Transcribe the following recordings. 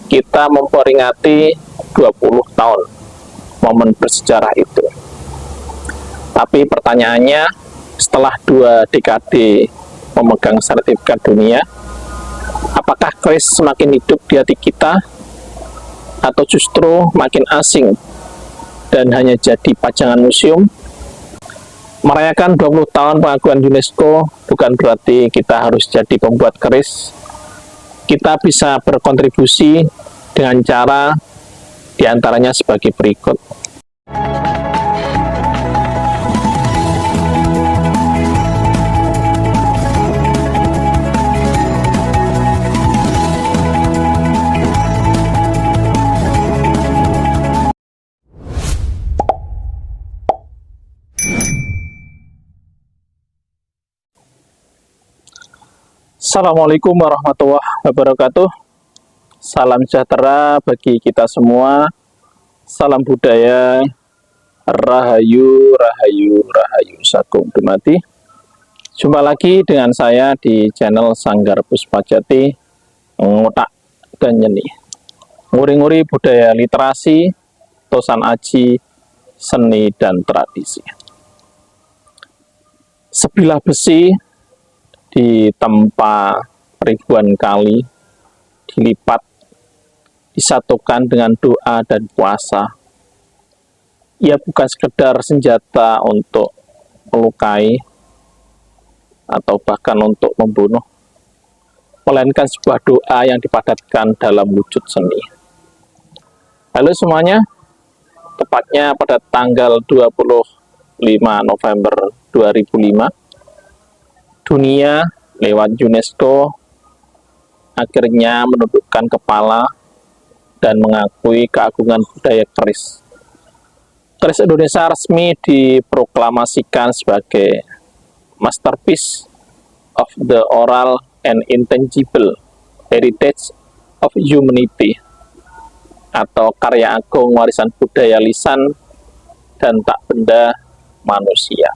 kita memperingati 20 tahun momen bersejarah itu. Tapi pertanyaannya, setelah 2 dekade memegang sertifikat dunia, apakah keris semakin hidup di hati kita atau justru makin asing dan hanya jadi pajangan museum? Merayakan 20 tahun pengakuan UNESCO bukan berarti kita harus jadi pembuat keris. Kita bisa berkontribusi dengan cara diantaranya sebagai berikut. Assalamualaikum warahmatullahi wabarakatuh. Salam sejahtera bagi kita semua. Salam budaya. Rahayu, rahayu, rahayu Sagung Dumadi. Jumpa lagi dengan saya di channel Sanggar Puspajati, Ngotak dan Nyeni. Nguri-nguri budaya literasi, tosan aji, seni dan tradisi. Sebilah besi ditempa ribuan kali, dilipat, disatukan dengan doa dan puasa. Ia bukan sekedar senjata untuk melukai atau bahkan untuk membunuh, melainkan sebuah doa yang dipadatkan dalam wujud seni. Halo semuanya, tepatnya pada tanggal 25 November 2005, dunia lewat UNESCO akhirnya menundukkan kepala dan mengakui keagungan budaya keris. Keris Indonesia resmi diproklamasikan sebagai masterpiece of the oral and intangible heritage of humanity, atau karya agung warisan budaya lisan dan tak benda manusia.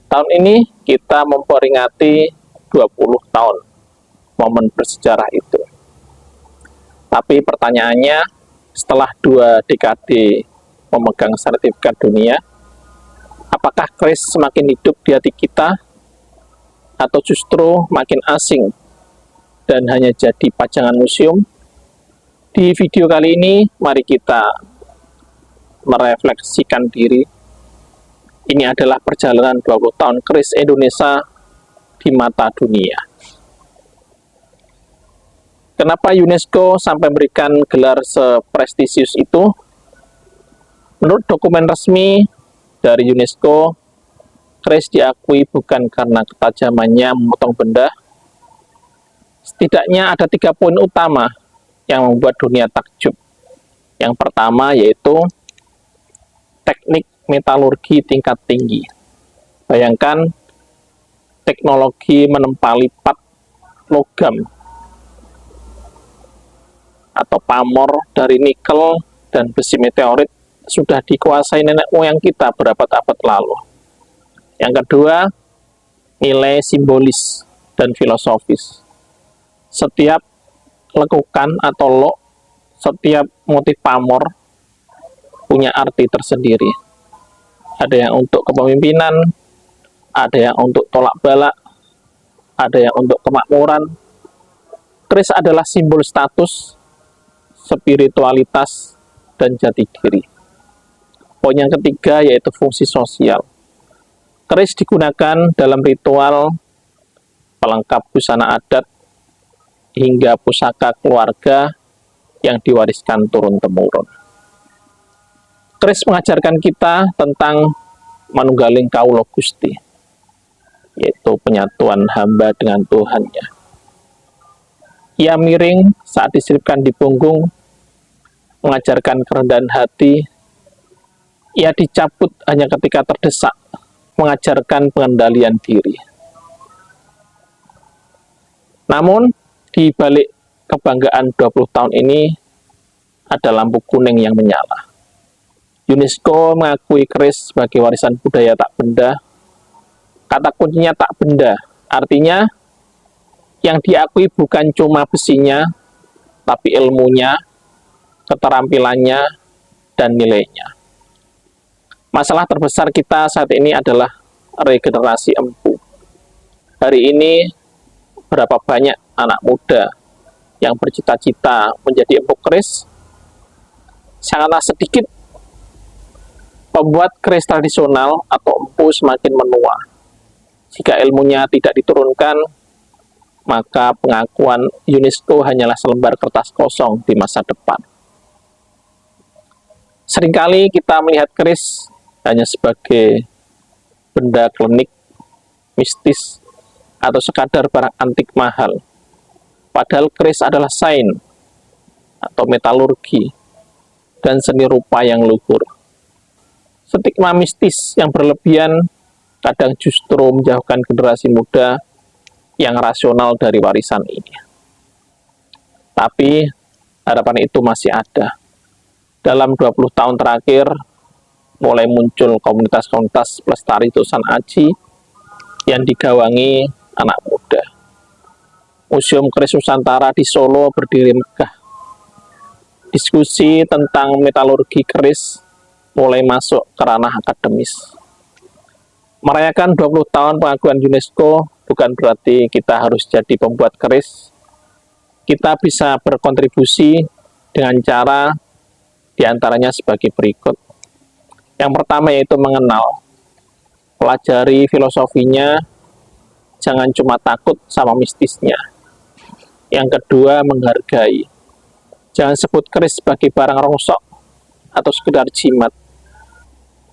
Tahun ini kita memperingati 20 tahun momen bersejarah itu. Tapi pertanyaannya, setelah 2 dekade memegang sertifikat dunia, apakah keris semakin hidup di hati kita atau justru makin asing dan hanya jadi pajangan museum? Di video kali ini, mari kita merefleksikan diri. Ini adalah perjalanan 20 tahun keris Indonesia di mata dunia. Kenapa UNESCO sampai memberikan gelar seprestisius itu? Menurut dokumen resmi dari UNESCO, keris diakui bukan karena ketajamannya memotong benda. Setidaknya ada 3 poin utama yang membuat dunia takjub. Yang pertama yaitu teknik metalurgi tingkat tinggi. Bayangkan teknologi menempa lipat logam atau pamor dari nikel dan besi meteorit sudah dikuasai nenek moyang kita berabad-abad lalu. Yang kedua, nilai simbolis dan filosofis. Setiap lekukan atau lok, setiap motif pamor punya arti tersendiri. Ada yang untuk kepemimpinan, ada yang untuk tolak balak, ada yang untuk kemakmuran. Keris adalah simbol status, spiritualitas, dan jati diri. Poin yang ketiga yaitu fungsi sosial. Keris digunakan dalam ritual, pelengkap busana adat, hingga pusaka keluarga yang diwariskan turun-temurun. Keris mengajarkan kita tentang manunggaling kaulo Gusti, yaitu penyatuan hamba dengan Tuhannya. Ia miring saat diselipkan di punggung, mengajarkan kerendahan hati. Ia dicabut hanya ketika terdesak, mengajarkan pengendalian diri. Namun, di balik kebanggaan 20 tahun ini, ada lampu kuning yang menyala. UNESCO mengakui keris sebagai warisan budaya tak benda. Kata kuncinya tak benda, artinya yang diakui bukan cuma besinya, tapi ilmunya, keterampilannya, dan nilainya. Masalah terbesar kita saat ini adalah regenerasi empu. Hari ini, berapa banyak anak muda yang bercita-cita menjadi empu keris? Sangatlah sedikit. Pembuat keris tradisional atau empu semakin menua. Jika ilmunya tidak diturunkan, maka pengakuan UNESCO hanyalah selembar kertas kosong di masa depan. Seringkali kita melihat keris hanya sebagai benda klinik, mistis, atau sekadar barang antik mahal. Padahal keris adalah sains atau metalurgi dan seni rupa yang luhur. Stigma mistis yang berlebihan kadang justru menjauhkan generasi muda yang rasional dari warisan ini. Tapi harapan itu masih ada. Dalam 20 tahun terakhir, mulai muncul komunitas-komunitas pelestari tulisan aji yang digawangi anak muda. Museum Keris Nusantara di Solo berdiri megah. Diskusi tentang metalurgi keris mulai masuk ke ranah akademis. Merayakan 20 tahun pengakuan UNESCO bukan berarti kita harus jadi pembuat keris. Kita bisa berkontribusi dengan cara diantaranya sebagai berikut. Yang pertama yaitu mengenal, pelajari filosofinya, jangan cuma takut sama mistisnya. Yang kedua, menghargai. Jangan sebut keris sebagai barang rongsok atau sekedar jimat.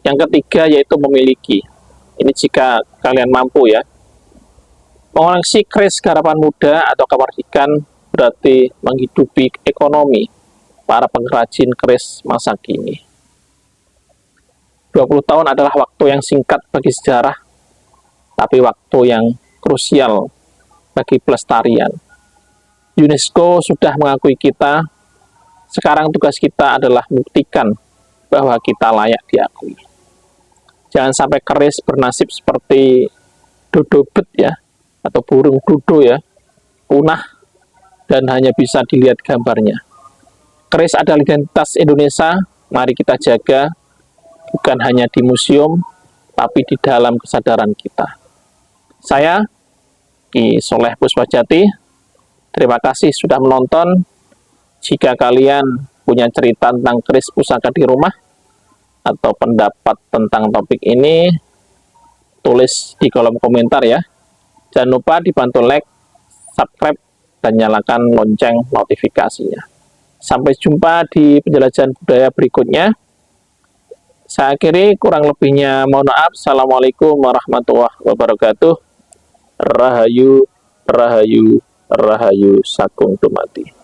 Yang ketiga yaitu memiliki. Ini jika kalian mampu ya. Mengoleksi keris garapan muda atau kemerdekaan berarti menghidupi ekonomi para pengrajin keris masa kini. 20 tahun adalah waktu yang singkat bagi sejarah, tapi waktu yang krusial bagi pelestarian. UNESCO sudah mengakui kita, sekarang tugas kita adalah membuktikan bahwa kita layak diakui. Jangan sampai keris bernasib seperti dodobet ya, atau burung dodo ya, punah dan hanya bisa dilihat gambarnya. Keris adalah identitas Indonesia, mari kita jaga, bukan hanya di museum, tapi di dalam kesadaran kita. Saya, Ki Soleh Puspajati, terima kasih sudah menonton. Jika kalian punya cerita tentang keris pusaka di rumah, atau pendapat tentang topik ini, tulis di kolom komentar ya. Jangan lupa dibantu like, subscribe, dan nyalakan lonceng notifikasinya. Sampai jumpa di penjelajahan budaya berikutnya. Saya akhiri, kurang lebihnya mohon maaf. Assalamualaikum warahmatullahi wabarakatuh. Rahayu, rahayu, rahayu, sakung dumati.